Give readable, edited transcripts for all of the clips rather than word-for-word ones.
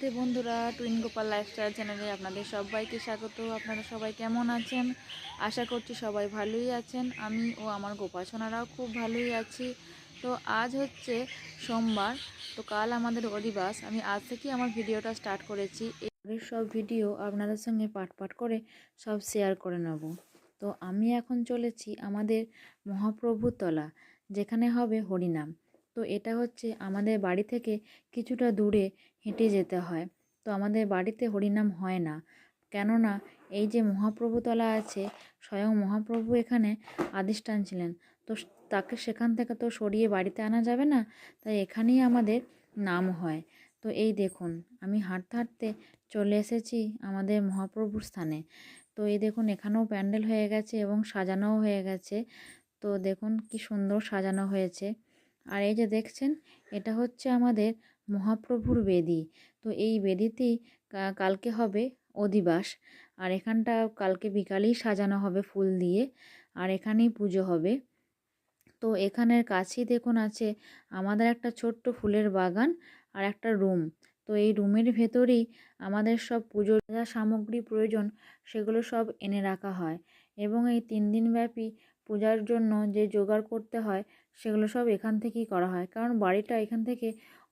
রাধে বন্ধুরা, twin Gopal lifestyle চ্যানেলে আপনাদের সবাইকে স্বাগত। আপনারা সবাই কেমন আছেন? আশা করছি সবাই ভালোই আছেন। আমি ও আমার গোপালছনারাও খুব ভালোই আছি। তো আজ হচ্ছে সোমবার, তো কাল আমাদের অধিবাস। আমি আজ থেকেই আমার ভিডিওটা স্টার্ট করেছি। এর সব ভিডিও আপনাদের সঙ্গে পাট পাট করে সব শেয়ার করে নেব। তো আমি এখন চলেছি আমাদের মহাপ্রভুতলা, যেখানে হবে হরিনাম। তো এটা হচ্ছে আমাদের বাড়ি থেকে কিছুটা দূরে হেঁটে যেতে হয়। তো আমাদের বাড়িতে হরিনাম হয় না, কেননা এই যে মহাপ্রভুতলা আছে, স্বয়ং মহাপ্রভু এখানে আদিষ্ঠান ছিলেন। তো তাকে সেখান থেকে তো সরিয়ে বাড়িতে আনা যাবে না, তাই এখানেই আমাদের নাম হয়। তো এই দেখুন, আমি হাঁটতে হাঁটতে চলে এসেছি আমাদের মহাপ্রভুর স্থানে। তো এই দেখুন, এখানেও প্যান্ডেল হয়ে গেছে এবং সাজানোও হয়ে গেছে। তো দেখুন কি সুন্দর সাজানো হয়েছে। আর এই যে দেখছেন, এটা হচ্ছে আমাদের মহাপ্রভুর বেদি। তো এই বেদিতেই কালকে হবে অধিবাস। আর এখানটা কালকে বিকালেই সাজানো হবে ফুল দিয়ে, আর এখানেই পুজো হবে। তো এখানের কাছেই দেখুন আছে আমাদের একটা ছোট্ট ফুলের বাগান আর একটা রুম। তো এই রুমের ভেতরেই আমাদের সব পুজোর যা সামগ্রী প্রয়োজন সেগুলো সব এনে রাখা হয়, এবং এই 3 দিন ব্যাপী পূজার জন্য যে জোগাড় করতে হয় সেগুলো সব এখান থেকেই করা হয়। কারণ বাড়িটা এখান থেকে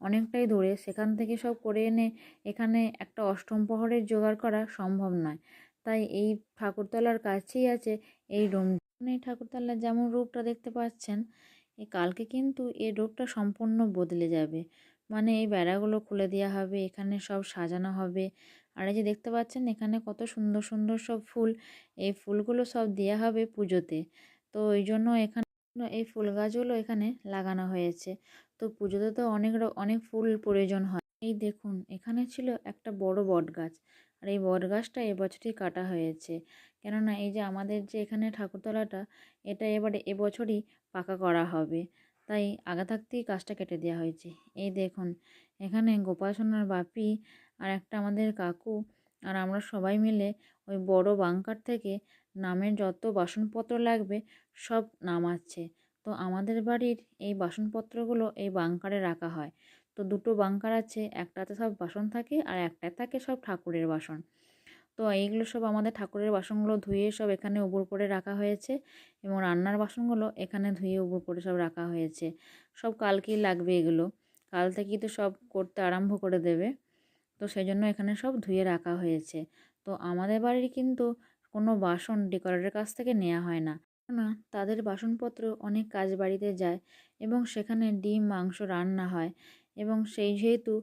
অনেকটাই দূরে, সেখান থেকে সব করে এনে এখানে একটা অষ্টম প্রহরের জোগাড় করা সম্ভব নয়। তাই এই ঠাকুরতলার কাছেই আছে এই রুম। এই ঠাকুরতলার যেমন রূপটা দেখতে পাচ্ছেন, এই কালকে কিন্তু এই রূপটা সম্পূর্ণ বদলে যাবে। মানে এই বেড়াগুলো খুলে দেওয়া হবে, এখানে সব সাজানো হবে। আর এই যে দেখতে পাচ্ছেন এখানে কত সুন্দর সুন্দর সব ফুল, এই ফুলগুলো সব দেওয়া হবে পুজোতে। তো এই জন্য এখানে এই ফুল গাছগুলো এখানে লাগানো হয়েছে। তো পুজোতে তো অনেক ফুল প্রয়োজন হয়। এই দেখুন, এখানে ছিল একটা বড় বট গাছ, আর এই বট গাছটা এবছরই কাটা হয়েছে। কেননা এই যে আমাদের যে এখানে ঠাকুরতলাটা, এটা এবছরই পাকা করা হবে, তাই আগে থাকতেই গাছটা কেটে দেওয়া হয়েছে। এই দেখুন, এখানে গোপাল সোনার বাপি আর একটা আমাদের কাকু আর আমরা সবাই মিলে ওই বড় বাঙ্কার থেকে নামের যত বাসনপত্র লাগবে সব নামাচ্ছে। তো আমাদের বাড়ির এই বাসনপত্রগুলো এই বাঙ্কারে রাখা হয়। তো দুটো বাঙ্কার আছে, একটাতে সব বাসন থাকে আর একটাতে থাকে সব ঠাকুরের বাসন। তো এইগুলো সব আমাদের ঠাকুরের বাসনগুলো ধুয়ে সব এখানে উবুর করে রাখা হয়েছে, এবং রান্নার বাসনগুলো এখানে ধুয়ে উবুর করে সব রাখা হয়েছে। সব কালকেই লাগবে এগুলো, কাল থেকেই তো সব করতে আরম্ভ করে দেবে। তো সেই জন্য এখানে সব ধুয়ে রাখা হয়েছে। তো আমাদের বাড়ির কিন্তু কোনো বাসন ডেকোরেটরের কাছ থেকে নেওয়া হয় না, না তাদের বাসনপত্র অনেক কাজ বাড়িতে যায় এবং সেখানে ডিম মাংস রান্না হয়, এবং সেই যেহেতু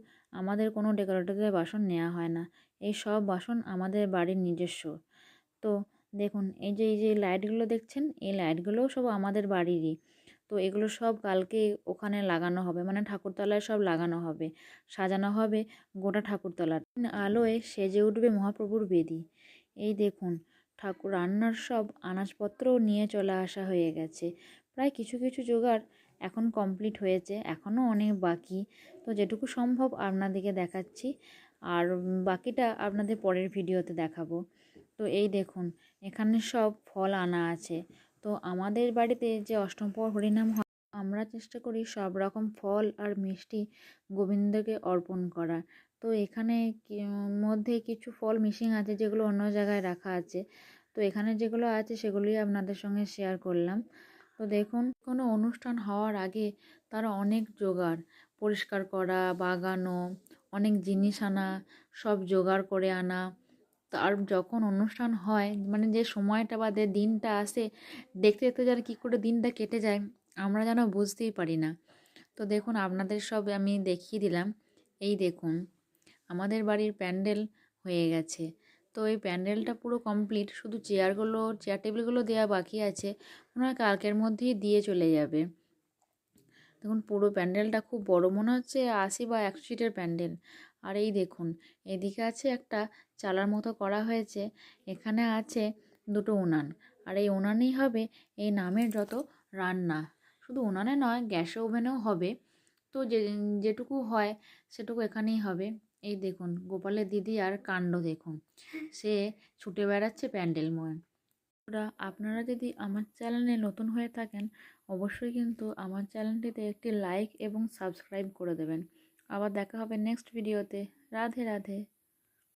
আমাদের কোনো ডেকোরেটরদের বাসন নেওয়া হয় না। এই সব বাসন আমাদের বাড়ির নিজস্ব। তো দেখুন, এই যে লাইটগুলো দেখছেন, এই লাইটগুলোও সব আমাদের বাড়িরই। তো এগুলো সব কালকে ওখানে লাগানো হবে, মানে ঠাকুরতলায় সব লাগানো হবে, সাজানো হবে গোটা ঠাকুরতলার। আলোয় সেজে উঠবে মহাপ্রভুর বেদি। এই দেখুন, ঠাকুর রান্নার সব আনাজপত্রও নিয়ে চলে আসা হয়ে গেছে। প্রায় কিছু কিছু জোগাড় এখন কমপ্লিট হয়েছে, এখনও অনেক বাকি। তো যেটুকু সম্ভব আপনাদেরকে দেখাচ্ছি, আর বাকিটা আপনাদের পরের ভিডিওতে দেখাবো। তো এই দেখুন, এখানে সব ফল আনা আছে। তো আমাদের বাড়িতে যে অষ্টমপ্রহর হরিনাম হয়, আমরা চেষ্টা করি সব রকম ফল আর মিষ্টি গোবিন্দকে অর্পণ করার। তো এখানে মধ্যে কিছু ফল মিসিং আছে, যেগুলো অন্য জায়গায় রাখা আছে। তো এখানে যেগুলো আছে সেগুলোই আপনাদের সঙ্গে শেয়ার করলাম। তো দেখুন, কোনো অনুষ্ঠান হওয়ার আগে তারা অনেক জোগাড়, পরিষ্কার করা, বাগানো, অনেক জিনিস আনা, সব জোগাড় করে আনা। আর যখন অনুষ্ঠান হয়, মানে যে সময়টা বা যে দিনটা আসে, দেখতে দেখতে যেন কী করে দিনটা কেটে যায় আমরা যেন বুঝতেই পারি না। তো দেখুন, আপনাদের সব আমি দেখিয়ে দিলাম। এই দেখুন, আমাদের বাড়ির প্যান্ডেল হয়ে গেছে। তো এই প্যান্ডেলটা পুরো কমপ্লিট, শুধু চেয়ার টেবিলগুলো দেওয়া বাকি আছে, মনে হয় কালকের মধ্যেই দিয়ে চলে যাবে। দেখুন, পুরো প্যান্ডেলটা খুব বড়, মনে হচ্ছে 80 বা 100 সিটের প্যান্ডেল। আর এই দেখুন, এদিকে আছে একটা চালার মতো করা হয়েছে, এখানে আছে দুটো উনান, আর এই উনানেই হবে এই নামের যত রান্না। শুধু উনানে নয়, গ্যাসে ওভেনেও হবে। তো যেটুকু হয় সেটুকু এখানেই হবে। এই দেখুন, গোপালের দিদি আর কাণ্ড দেখুন, সে ছুটে বেড়াচ্ছে প্যান্ডেলময়। আপনারা যদি আমার চ্যানেলে নতুন হয়ে থাকেন, অবশ্যই কিন্তু আমার চ্যানেলটিতে একটি লাইক এবং সাবস্ক্রাইব করে দেবেন। আবার দেখা হবে নেক্সট ভিডিওতে। রাধে রাধে।